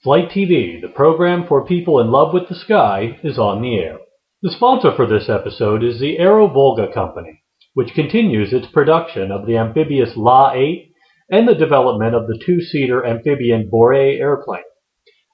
Flight TV, the program for people in love with the sky, is on the air. The sponsor for this episode is the Aero Volga company, which continues its production of the amphibious La-8 and the development of the two-seater amphibian Borei airplane.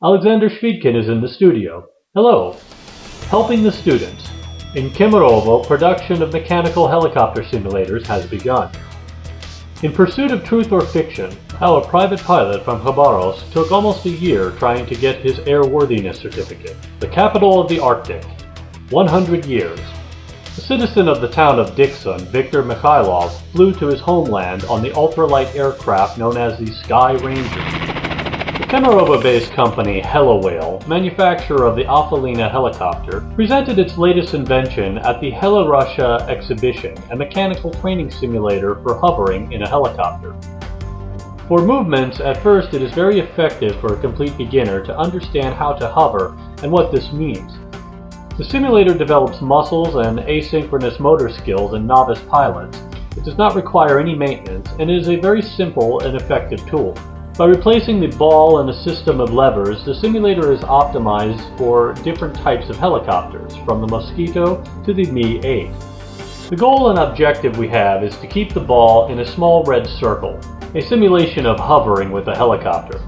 Alexander Shvidkin is in the studio. Hello. Helping the students. In Kemerovo, production of mechanical helicopter simulators has begun. In pursuit of truth or fiction, how a private pilot from Khabarovsk took almost a year trying to get his airworthiness certificate. The capital of the Arctic. 100 years. A citizen of the town of Dikson, Viktor Mikhailov, flew to his homeland on the ultralight aircraft known as the Sky Ranger. The Kemerovo-based company HelloWhale, manufacturer of the Alphalina helicopter, presented its latest invention at the Hela Russia exhibition, a mechanical training simulator for hovering in a helicopter. For movements, at first it is very effective for a complete beginner to understand how to hover and what this means. The simulator develops muscles and asynchronous motor skills in novice pilots. It does not require any maintenance and is a very simple and effective tool. By replacing the ball and a system of levers, the simulator is optimized for different types of helicopters, from the Mosquito to the Mi-8. The goal and objective we have is to keep the ball in a small red circle, a simulation of hovering with a helicopter.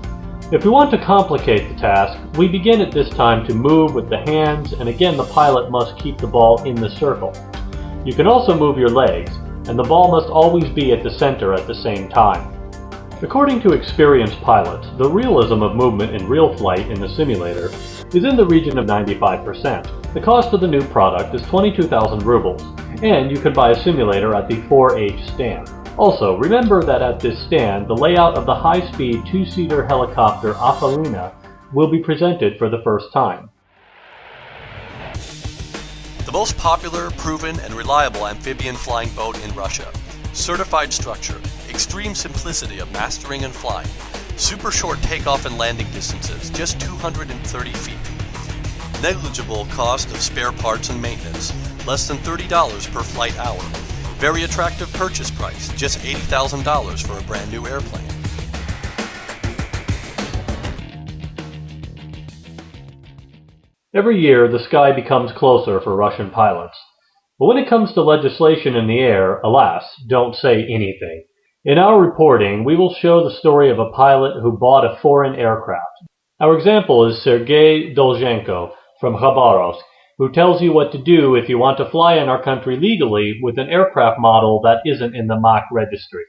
If we want to complicate the task, we begin at this time to move with the hands, and again the pilot must keep the ball in the circle. You can also move your legs, and the ball must always be at the center at the same time. According to experienced pilots, the realism of movement in real flight in the simulator is in the region of 95%. The cost of the new product is 22,000 rubles, and you can buy a simulator at the 4H stand. Also, remember that at this stand, the layout of the high-speed two-seater helicopter Alphalina will be presented for the first time. The most popular, proven, and reliable amphibian flying boat in Russia. Certified structure, extreme simplicity of mastering and flying, super short takeoff and landing distances, just 230 feet. Negligible cost of spare parts and maintenance, less than $30 per flight hour. Very attractive purchase price, just $80,000 for a brand new airplane. Every year, the sky becomes closer for Russian pilots. But when it comes to legislation in the air, alas, don't say anything. In our reporting, we will show the story of a pilot who bought a foreign aircraft. Our example is Sergei Dolzhenko from Khabarovsk, who tells you what to do if you want to fly in our country legally with an aircraft model that isn't in the MAC registry.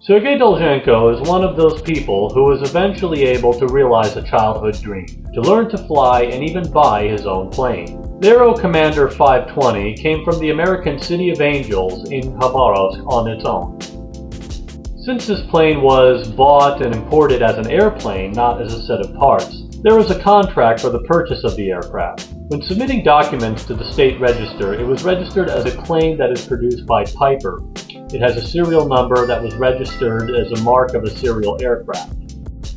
Sergei Dolzhenko is one of those people who was eventually able to realize a childhood dream, to learn to fly and even buy his own plane. The Aero Commander 520 came from the American City of Angels in Khabarovsk on its own. Since this plane was bought and imported as an airplane, not as a set of parts, there was a contract for the purchase of the aircraft. When submitting documents to the state register, it was registered as a plane that is produced by Piper. It has a serial number that was registered as a mark of a serial aircraft.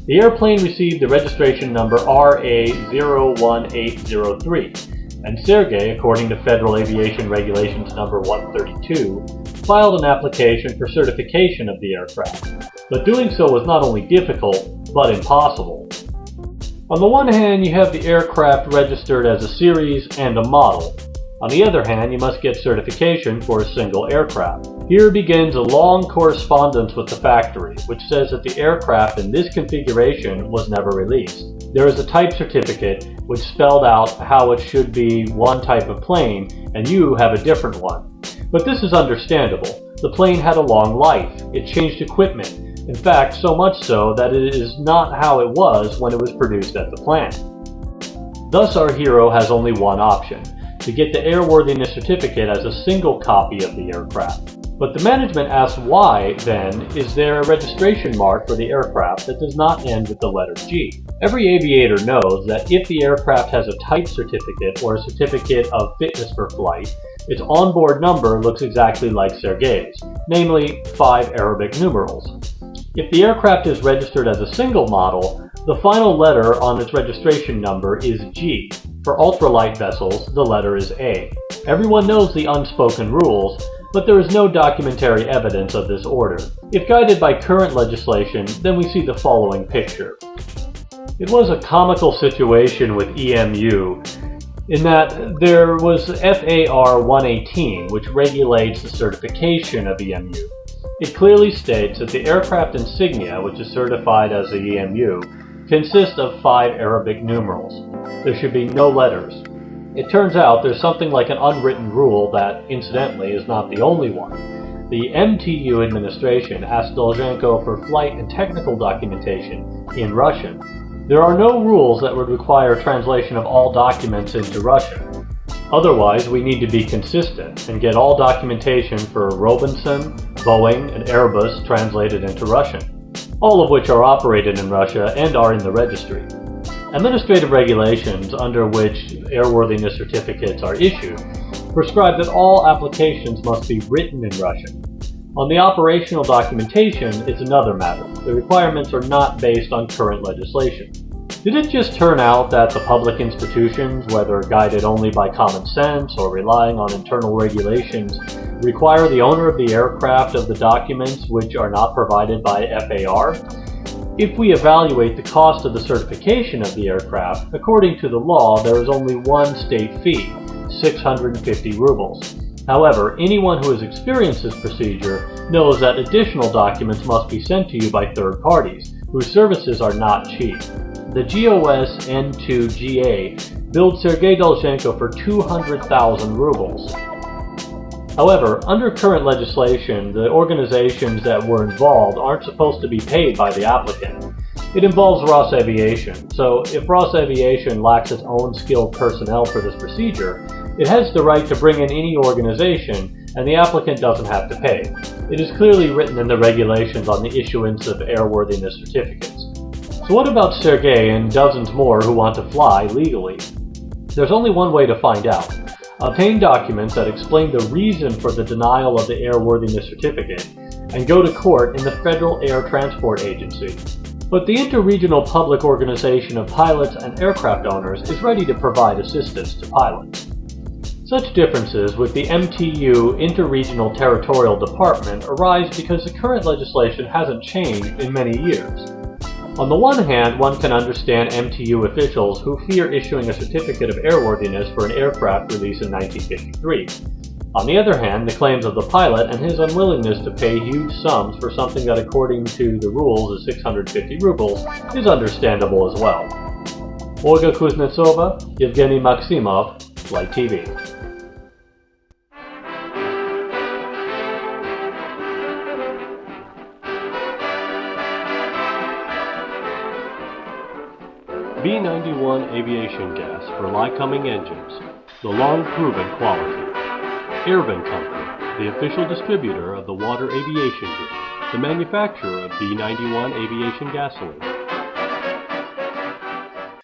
The airplane received the registration number RA01803, and Sergei, according to Federal Aviation Regulations number 132, filed an application for certification of the aircraft. But doing so was not only difficult, but impossible. On the one hand, you have the aircraft registered as a series and a model. On the other hand, you must get certification for a single aircraft. Here begins a long correspondence with the factory, which says that the aircraft in this configuration was never released. There is a type certificate which spelled out how it should be one type of plane, and you have a different one. But this is understandable. The plane had a long life. It changed equipment. In fact, so much so that it is not how it was when it was produced at the plant. Thus our hero has only one option, to get the airworthiness certificate as a single copy of the aircraft. But the management asks why, then, is there a registration mark for the aircraft that does not end with the letter G? Every aviator knows that if the aircraft has a type certificate or a certificate of fitness for flight, its onboard number looks exactly like Sergei's, namely 5 Arabic numerals. If the aircraft is registered as a single model, the final letter on its registration number is G. For ultralight vessels, the letter is A. Everyone knows the unspoken rules, but there is no documentary evidence of this order. If guided by current legislation, then we see the following picture. It was a comical situation with EMU in that there was FAR 118, which regulates the certification of EMU. It clearly states that the aircraft insignia, which is certified as the EMU, consists of 5 Arabic numerals. There should be no letters. It turns out there's something like an unwritten rule that, incidentally, is not the only one. The MTU administration asked Dolzhenko for flight and technical documentation in Russian. There are no rules that would require translation of all documents into Russian. Otherwise, we need to be consistent and get all documentation for Robinson, Boeing, and Airbus translated into Russian, all of which are operated in Russia and are in the registry. Administrative regulations under which airworthiness certificates are issued prescribe that all applications must be written in Russian. On the operational documentation, it's another matter. The requirements are not based on current legislation. Did it just turn out that the public institutions, whether guided only by common sense or relying on internal regulations, require the owner of the aircraft of the documents which are not provided by FAR? If we evaluate the cost of the certification of the aircraft, according to the law, there is only one state fee, 650 rubles. However, anyone who has experienced this procedure knows that additional documents must be sent to you by third parties, whose services are not cheap. The GOS N2GA billed Sergei Dolzhenko for 200,000 rubles. However, under current legislation, the organizations that were involved aren't supposed to be paid by the applicant. It involves Rosaviation, so if Rosaviation lacks its own skilled personnel for this procedure, it has the right to bring in any organization, and the applicant doesn't have to pay. It is clearly written in the regulations on the issuance of airworthiness certificates. So what about Sergei and dozens more who want to fly legally? There's only one way to find out. Obtain documents that explain the reason for the denial of the airworthiness certificate, and go to court in the Federal Air Transport Agency. But the Interregional Public Organization of Pilots and Aircraft Owners is ready to provide assistance to pilots. Such differences with the MTU Interregional Territorial Department arise because the current legislation hasn't changed in many years. On the one hand, one can understand MTU officials who fear issuing a certificate of airworthiness for an aircraft released in 1953. On the other hand, the claims of the pilot and his unwillingness to pay huge sums for something that according to the rules is 650 rubles is understandable as well. Olga Kuznetsova, Yevgeny Maximov, Flight TV. B91 aviation gas for Lycoming engines, the long-proven quality. Airvent Company, the official distributor of the Water Aviation Group, the manufacturer of B91 aviation gasoline.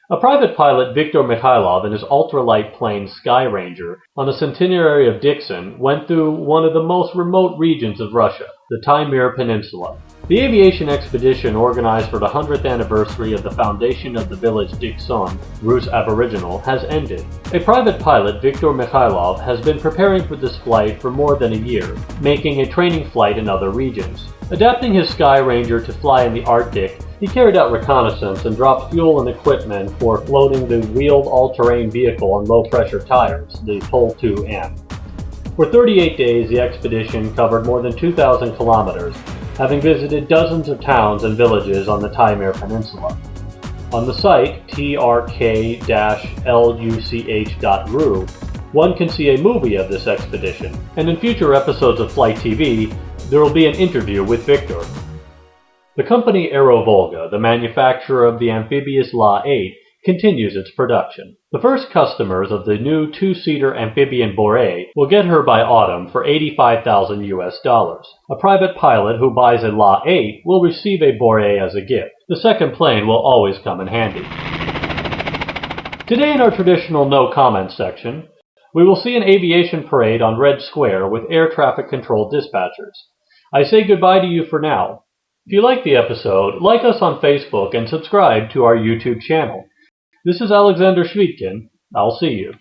A private pilot, Viktor Mikhailov, and his ultralight plane Sky Ranger on the centenary of Dikson went through one of the most remote regions of Russia, the Taimyr Peninsula. The aviation expedition organized for the 100th anniversary of the foundation of the village Dikson, Rus Aboriginal, has ended. A private pilot, Viktor Mikhailov, has been preparing for this flight for more than a year, making a training flight in other regions. Adapting his Sky Ranger to fly in the Arctic, he carried out reconnaissance and dropped fuel and equipment for floating the wheeled all-terrain vehicle on low-pressure tires, the Pol-2M. For 38 days, the expedition covered more than 2,000 kilometers, having visited dozens of towns and villages on the Taimyr Peninsula. On the site, trk-luch.ru, one can see a movie of this expedition, and in future episodes of Flight TV, there will be an interview with Viktor. The company Aerovolga, the manufacturer of the amphibious La-8, continues its production. The first customers of the new two-seater amphibian Boré will get her by autumn for $85,000 US. A private pilot who buys a La-8 will receive a Boré as a gift. The second plane will always come in handy. Today in our traditional no comment section, we will see an aviation parade on Red Square with air traffic control dispatchers. I say goodbye to you for now. If you like the episode, like us on Facebook and subscribe to our YouTube channel. This is Alexander Schwedkin. I'll see you.